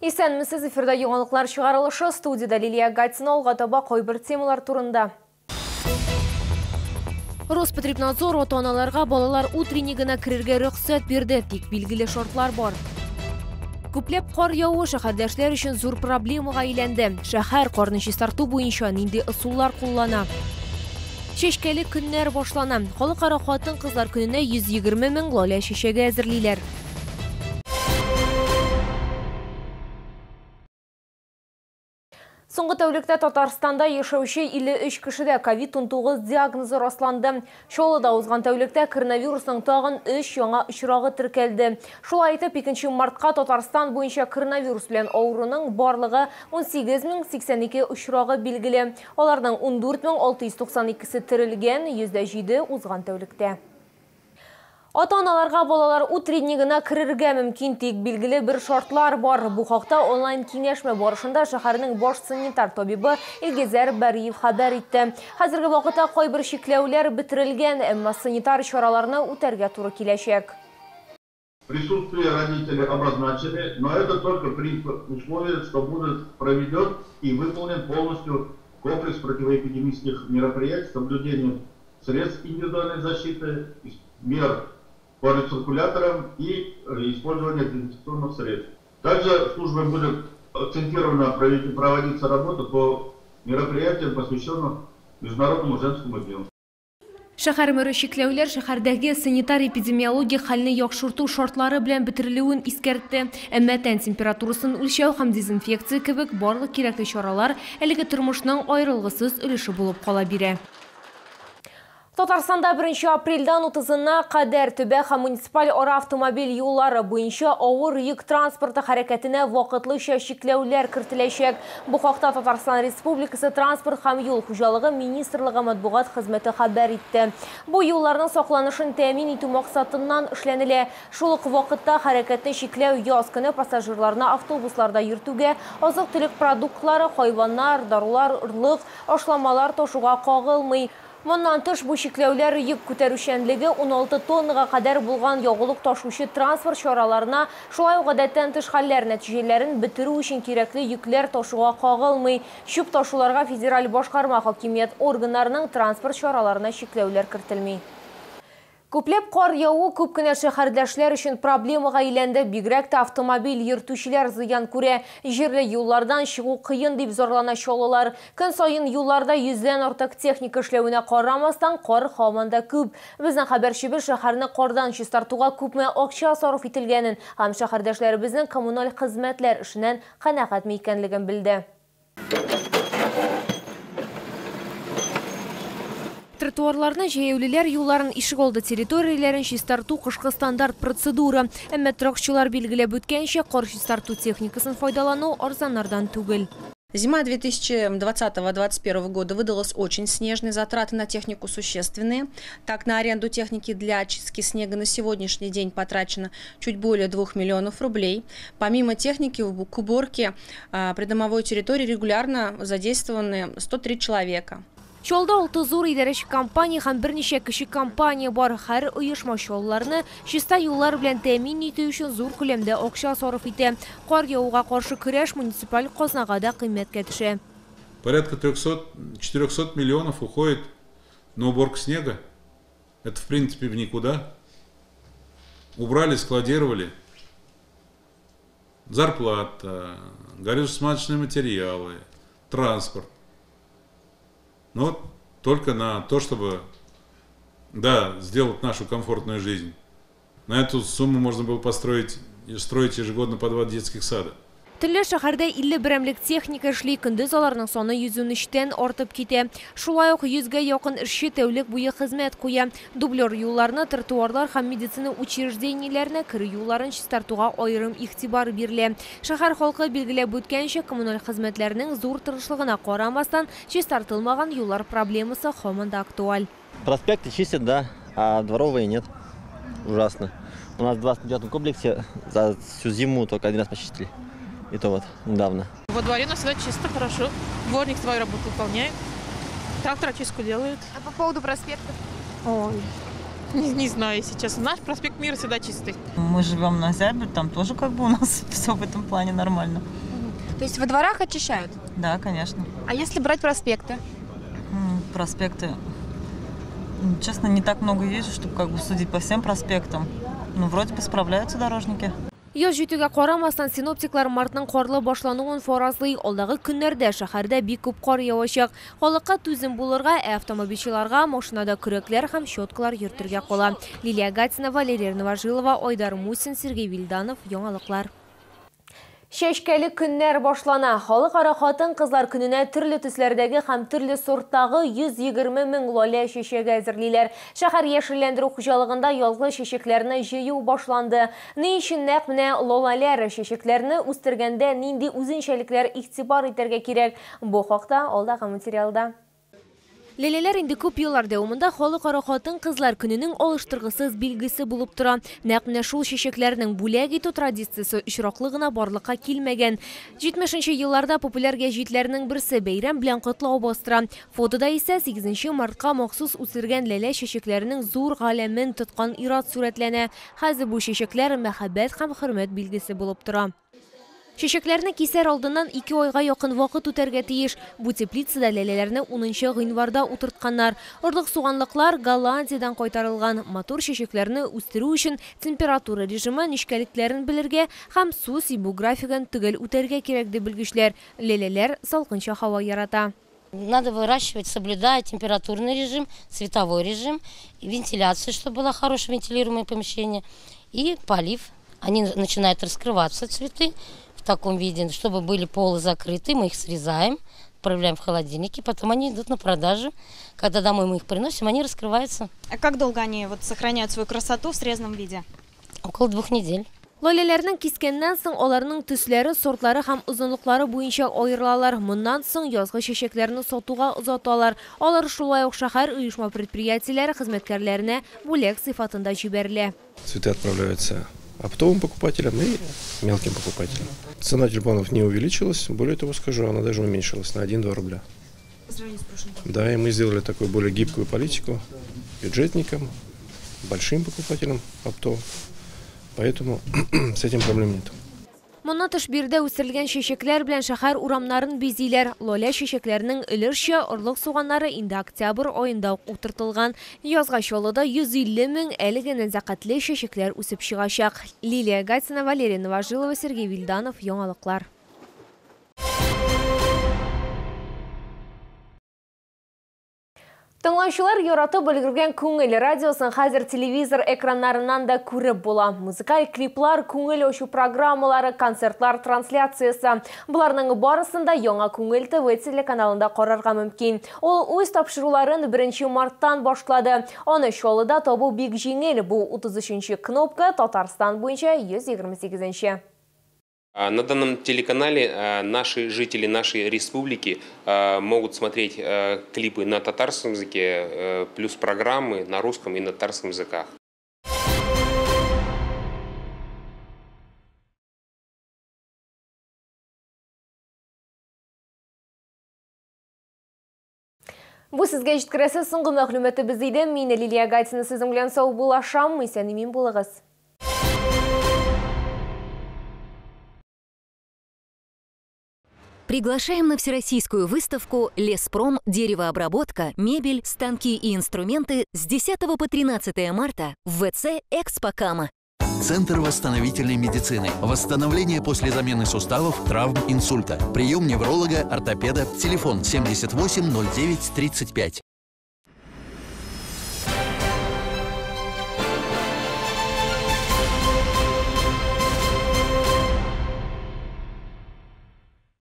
Исәнмесез, эфирда яңалыклар чыгарылышы, студияда Лилия Гатина, алга таба кайбер темалар турында. Роспотребнадзор ата-аналарга балалар утреннигына кирергә рөхсәт бирде, тик билгеле шартлар бар. Күпләп кар явы шәһәрдәшләр өчен зур проблемага әйләнде. Шәһәр карны чистарту буенча нинди ысуллар куллана? Чәчкәле көннәр башлана. Халыкара хатын-кызлар көненә 120 мең лалә чәчәге әзерлиләр. Соңгы тәүлектә Татарстанда яшәүче 53 кешедә COVID-19 диагнозы расланды. Чаллыда узган тәүлектә коронавирусның тагын 3 яңа очрагы теркәлде. Шулай итеп, 2 мартка Татарстан буенча коронавирус белән авыруның барлыгы 18082 очрагы билгеле. Аларның 14692се терелгән, 107 узган тәүлектә. Ата-аналарга балалар утреннигына кирергә мөмкин, тик билгеле бер шартлар бар. Бу хакта онлайн киңәшмә барышында шәһәрнең баш санитар табибы Илгизәр Бәриев хәбәр итте. Хәзерге вакытта кайбер чикләүләр бетерелгән, әмма санитар чараларны үтәргә туры киләчәк. Присутствие родителей обозначили, но это только при условии, что будет проведен и выполнен полностью комплекс противоэпидемических мероприятий, соблюдение средств индивидуальной защиты, мер по рециркуляторам и использование дезинфекционных средств. Также службой будет акцентированно проводиться работа по мероприятиям, посвященным Международному женскому дню. Шәһәр мэры чикләүләр шәһәрдәге санитар-эпидемиология хәлне яхшырту шартлары белән бетерелүен искәртте. Әмма тән температурасын үлчәү һәм дезинфекция кебек барлык кирәкле чаралар әлеге тормышның аерылгысыз өлеше булып кала бирә. Татарстанда 1 апрельдан 30-на кадәр төбәк һәм муниципаль ара автомобиль юллары буенча авыр йөк транспорты хәрәкәтенә вакытлыча чикләүләр кертеләчәк. Бу хакта Татарстан Республикасы транспорт һәм юл хуҗалыгы министрлыгы матбугат хезмәте хәбәр итте. Бу юлларның сакланышын тәэмин итү максатыннан эшләнелә. Шул ук вакытта хәрәкәтне чикләү яз көне пассажирларны автобусларда йөртүгә, азык-төлек продуктлары, хайваннар, дарулар, ырлык, ашламалар ташуга кагылмый. Моннан тыш бу чикләүләр йөк күтәрүчәнлеге 16 тоннага кадәр булган ягулык ташучы транспорт чараларына, шулай ук гадәттән тыш хәлләр нәтиҗәләрен бетерү өчен кирәкле йөкләр ташуга кагылмый. Чүп ташуларга федераль башкарма хакимият органнарының транспорт чараларына чикләүләр кертелми. Күпләп кар яву күп кенә шәһәрдәшләр өчен проблемага әйләнде. Бигрәк тә автомобиль йөртүчеләр зыян күрә. Җирле юллардан чыгу кыен дип зарлана чалалар. Көн саен юлларда 100дән артык техника эшләвенә карамастан, кар һаман да күп. Безнең хәбәрчебез шәһәрне кардан чистартуга күпме акча сарыф ителгәнен һәм шәһәрдәшләребезнең коммуналь хезмәтләр эшеннән канәгатьме икәнлеген белде. Тротуарларны җәяүлеләр юлларын ишегалды территорияләрен чистарту кышкы стандарт процедура. Әмма тракчылар билгеләп үткәнчә, кар чистарту техникасын файдалану арзаннардан түгел. Зима 2020-2021 года выдалась очень снежной, затраты на технику существенные. Так, на аренду техники для очистки снега на сегодняшний день потрачено чуть более 2 миллионов рублей. Помимо техники, к уборке придомовой территории регулярно задействованы 103 человека. Чалда 6 зур идарәче компания һәм берничә кече компания бар. Һәр оешма чалларны чиста юллар белән тәэмин итү өчен зур күләмдә акча сарыф итә. Кар явуга каршы көрәш муниципаль казнага да кыйммәткә төшә. Порядка 400 миллионов уходит на уборку снега. Это в принципе в никуда. Убрали, складировали. Зарплата, горюче-смазочные материалы, транспорт. Но только на то, чтобы, сделать нашу комфортную жизнь. На эту сумму можно было строить ежегодно по 2 детских сада. Телле шәһәрдә 50 берәмлек техника эшли, көндез аларның саны 113тән артып китә. Шулай ук 100гә якын эшче тәүлек буе хезмәт куя. Дублер юлларны, тротуарлар һәм медицина учреждениеләренә керү юлларын чистартуга аерым игътибар бирелә. Шәһәр халкы билгеләп үткәнчә, коммуналь хезмәтләрнең зур тырышлыгына карамастан, чистартылмаган юллар проблемасы һаман да актуаль. Проспекты чистят, да, а дворовые нет. Ужасно. У нас в 29-м комплексе за всю зиму только 1 раз почистили. И то вот недавно. Во дворе у нас всегда чисто, хорошо. Дворник свою работу выполняет. Трактор очистку делает. А по поводу проспектов? Ой, Не знаю, если честно. Наш проспект Мира всегда чистый. Мы живем на Зябе, там тоже как бы у нас все в этом плане нормально. То есть во дворах очищают? Да, конечно. А если брать проспекты? Проспекты, честно, не так много езжу, чтобы как бы судить по всем проспектам. Ну, вроде бы справляются дорожники. Яз җитүгә карамастан синоптиклар мартның карлы башлануын фаразлый, алдагы көннәрдә шәһәрдә бик күп кар явачак. Халыкка түзем булырга, автомобильчыларга машинада көрәкләр һәм щеткалар йөртергә кала. Лилия Гатина, Валерия Новожилова, Айдар Мусин, Сергей Вильданов, яңалыклар. Шәшкәле көннәр башлана. Халыкара хатын-кызлар көненә төрле төсләрдәге һәм төрле сорттагы 120 мең лалә чәчәге әзерлиләр. Шәһәр яшелләндерү хуҗалыгында язгы чәчәкләрне җыю башланды. Ни өчен нәкъ менә лаләләр чәчәкләрне үстергәндә нинди үзенчәлекләр игътибар итәргә кирәк? Бу хакта алдагы материалда. Ләләләр инде күп еллар дәвамында халыкара хатын-кызлар көненең алыштыргысыз билгесе булып тора. Нәкъ менә шул чәчәкләрнең бүләк итү традициясе очраклы гына барлыкка килмәгән. 70нче елларда популяр гәҗитләрнең берсе бәйрәм белән котлау бастыра. Фотода исә 8 мартка махсус үсергән ләлә чәчәкләренең зур галәмен тоткан ират сурәтләнә. Хәзер бу чәчәкләр мәхәббәт һәм хөрмәт билгесе булып тора. Чәчәкләрне кисәр алдыннан 2 айга якын вакыт үтәргә тиеш. Бу теплицада ләләләрне 10 гыйнварда утыртканнар. Орлык суганлыклар Голландиядан кайтарылган. Матур чәчәкләрне үстерү өчен температура режимы ничкәлекләрен белергә һәм су сибу графигын төгәл үтәргә кирәк дип белгечләр. Ләләләр салкынча һава ярата. Надо выращивать, соблюдая температурный режим, световой режим, вентиляцию, чтобы было хорошее вентилируемое помещение, и полив. Они начинают раскрываться, цветы, в таком виде, чтобы были полы закрыты, мы их срезаем, отправляем в холодильник, потом они идут на продажу. Когда домой мы их приносим, они раскрываются. А как долго они сохраняют свою красоту в срезанном виде? Около 2 недель. Лаләләрнең кискәннән соң аларның төсләре, сортлары һәм озынлыклары буенча аерылалар. Моннан соң язгы чәчәкләрне сатуга озаталар. Алар шулай ук шәһәр оешма предприятиеләре хезмәткәрләренә бүләк сыйфатында җибәрелә. Цветы отправляются оптовым покупателям и мелким покупателям. Цена тюльпанов не увеличилась, более того скажу, она даже уменьшилась на 1-2 рубля. Да, и мы сделали такую более гибкую политику бюджетникам, большим покупателям оптовым, поэтому с этим проблем нет. Моннан тыш бирдә үстерелгән чәчәкләр белән шәһәр урамнарын бизиләр. Лалә чәчәкләренең өлешчә орлык суганнары инде октябрь аенда утыртылган. Язга чаллыда 150 мең әлеге нәзакәтле чәчәкләр үсеп чыгачак. Лилия Гатина, Валерия Новожилова, Сергей Вильданов, яңалыклар. Тыңлаучылар яратып өлгергән күңел радиосын хәзер телевизор экраннарынан да күреп була. Музыкаль клиплар, күңел ачу программалары, концертлар трансляциясы. Буларның барысында яңа күңел ТВ телеканалында карарга мөмкин. Ул үз тапшыруларын 1 марттан башлады. Аны Чаллыда табу бик җиңел. Бу 33-нче кнопка, Татарстан буенча 128-нче. На данном телеканале наши жители нашей республики могут смотреть клипы на татарском языке, плюс программы на русском и на татарском языках. Бу сезгә җиткерәсе соңгы мәгълүматыбыз иде. Мин Лилия Гатина сезнең белән сау булашам. Исән-имин булыгыз. Приглашаем на всероссийскую выставку «Леспром. Деревообработка, мебель, станки и инструменты» с 10 по 13 марта в ВЦ «Экспокама». Центр восстановительной медицины. Восстановление после замены суставов, травм, инсульта. Прием невролога, ортопеда. Телефон 78 09 35.